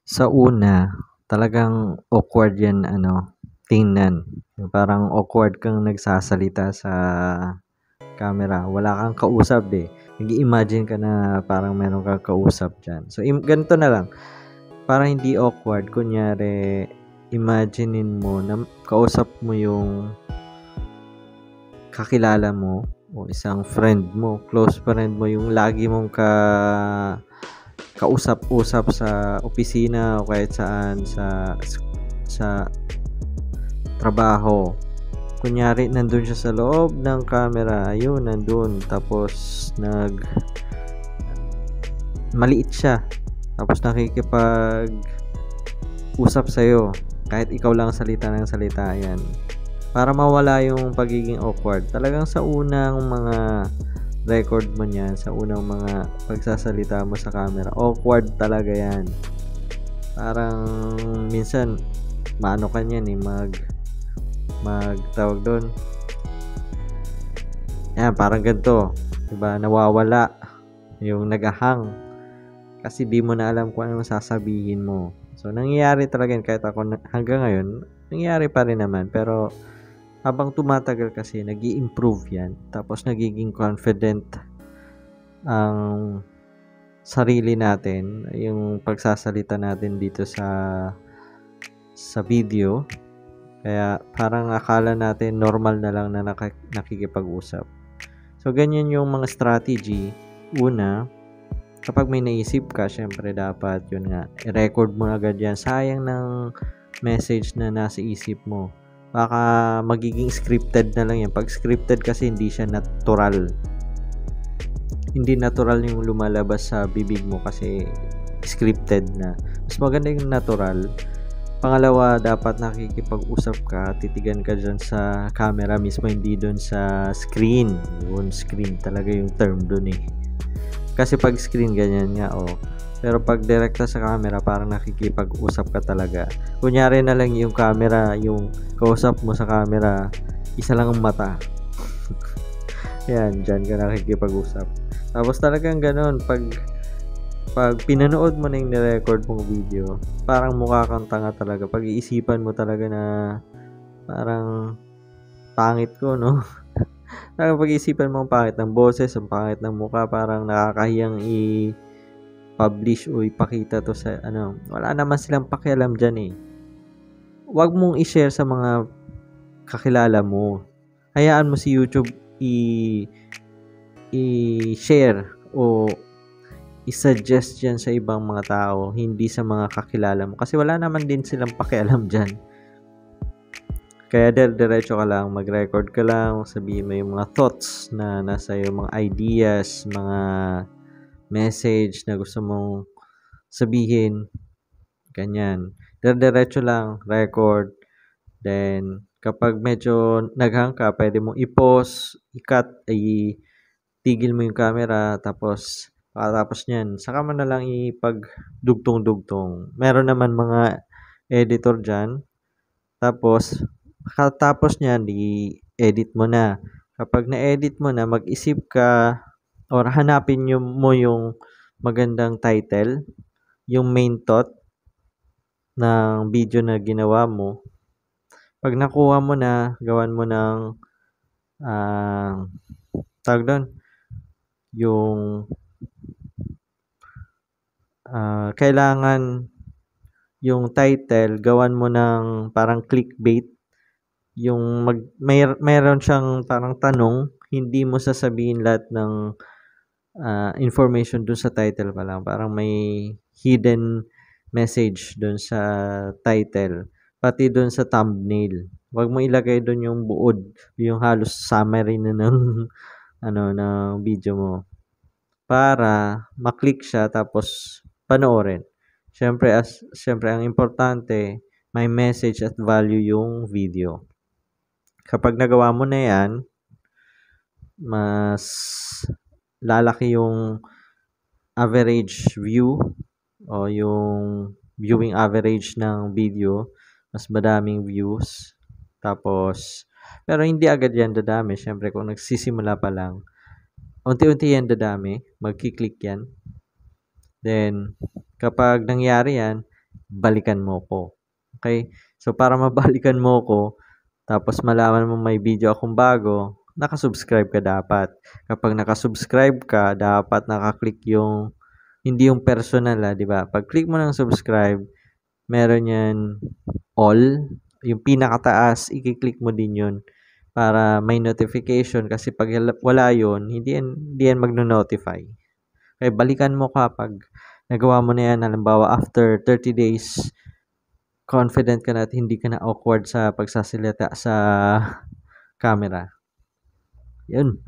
Sa una, talagang awkward 'yan tingnan. Yung parang awkward kang nagsasalita sa camera, wala kang kausap, eh. Nag-i-imagine ka na parang meron kang kausap diyan. So, ganito na lang, para hindi awkward, kunyari imaginin mo na kausap mo yung kakilala mo o isang friend mo, close friend mo, yung lagi mong kausap-usap sa opisina o kahit saan sa trabaho. Kunyari nandun siya sa loob ng camera, ayun nandun, tapos maliit siya, tapos nakikipag-usap sa'yo kahit ikaw lang salita ng salita, yan. Para mawala yung pagiging awkward, talagang sa unang mga record mo niyan, sa unang mga pagsasalita mo sa camera, awkward talaga yan. Parang minsan maano ka niyan, tawag doon. Yan, parang ganito, 'di ba? Nawawala yung nagahang kasi di mo na alam kung anong sasabihin mo. So nangyayari talaga yun, kahit ako hanggang ngayon, nangyayari pa rin naman, pero habang tumatagal kasi nag-i-improve yan, tapos nagiging confident ang sarili natin, yung pagsasalita natin dito sa video. Kaya parang akala natin normal na lang na nakikipag-usap. So ganyan yung mga strategy. Una, kapag may naisip ka, syempre dapat yun nga, i-record mo agad yan. Sayang ng message na nasa isip mo. Baka magiging scripted na lang yan. Pag scripted kasi hindi siya natural. Hindi natural yung lumalabas sa bibig mo kasi scripted na. Mas maganda yung natural. Pangalawa, dapat nakikipag-usap ka, titigan ka dyan sa camera mismo, hindi doon sa screen. Yun, screen talaga yung term doon, eh. Kasi pag screen, ganyan nga, oh. Pero pag direkta sa camera, parang nakikipag-usap ka talaga. Kunyari na lang yung camera, yung kausap mo sa camera, isa lang ang mata. Yan, dyan ka nakikipag-usap. Tapos talagang ganun, pag pinanood mo na yung nirecord mong video, parang mukha kang tanga talaga. Pag-iisipan mo talaga na parang pangit ko, no? Parang pag-iisipan mo ang pangit ng boses, ang pangit ng mukha, parang nakakahiyang i-publish o ipakita to sa wala naman silang pakialam dyan, eh. Huwag mong i-share sa mga kakilala mo. Hayaan mo si YouTube i-share o i-suggest yan sa ibang mga tao, hindi sa mga kakilala mo. Kasi wala naman din silang pakialam dyan. Kaya diretso ka lang, mag-record ka lang, sabihin mo yung mga thoughts na nasa yung mga ideas, mga message na gusto mong sabihin. Ganyan. Diretso lang, record. Then, kapag medyo naghang ka, pwede mong i-pause, i-cut, tigil mo yung camera, tapos pagkatapos niyan, saka mo na lang ipagdugtong-dugtong. Meron naman mga editor dyan. Tapos, pagkatapos niyan, i-edit mo na. Kapag na-edit mo na, mag-isip ka or hanapin mo yung magandang title, yung main thought ng video na ginawa mo. Pag nakuha mo na, gawan mo ng tawag doon, yung kailangan yung title, gawan mo ng parang clickbait. Yung mayroon siyang parang tanong, hindi mo sasabihin lahat ng information dun sa title pa lang. Parang may hidden message dun sa title, pati dun sa thumbnail. Huwag mo ilagay dun yung buod, yung halos summary na ng ng video mo, para maklik siya tapos panoorin. Siyempre ang importante, may message at value yung video. Kapag nagawa mo na 'yan, mas lalaki yung average view o yung viewing average ng video, mas madaming views. Tapos, pero hindi agad yan dadami. Siyempre, kung nagsisimula pa lang, unti-unti yan dadami. Magkiklik yan. Then, kapag nangyari yan, balikan mo ko. Okay? So, para mabalikan mo ko, tapos malaman mo may video akong bago, nakasubscribe ka dapat. Kapag nakasubscribe ka, dapat nakaklik yung, hindi yung personal di ba? Pag click mo ng subscribe, meron yan all, yung pinakataas, i-click mo din yun para may notification kasi pag wala yun, hindi yan magno-notify. Kaya balikan mo kapag nagawa mo na yan, halimbawa after 30 days, confident ka na at hindi ka na awkward sa pagsasalita sa camera. Yun.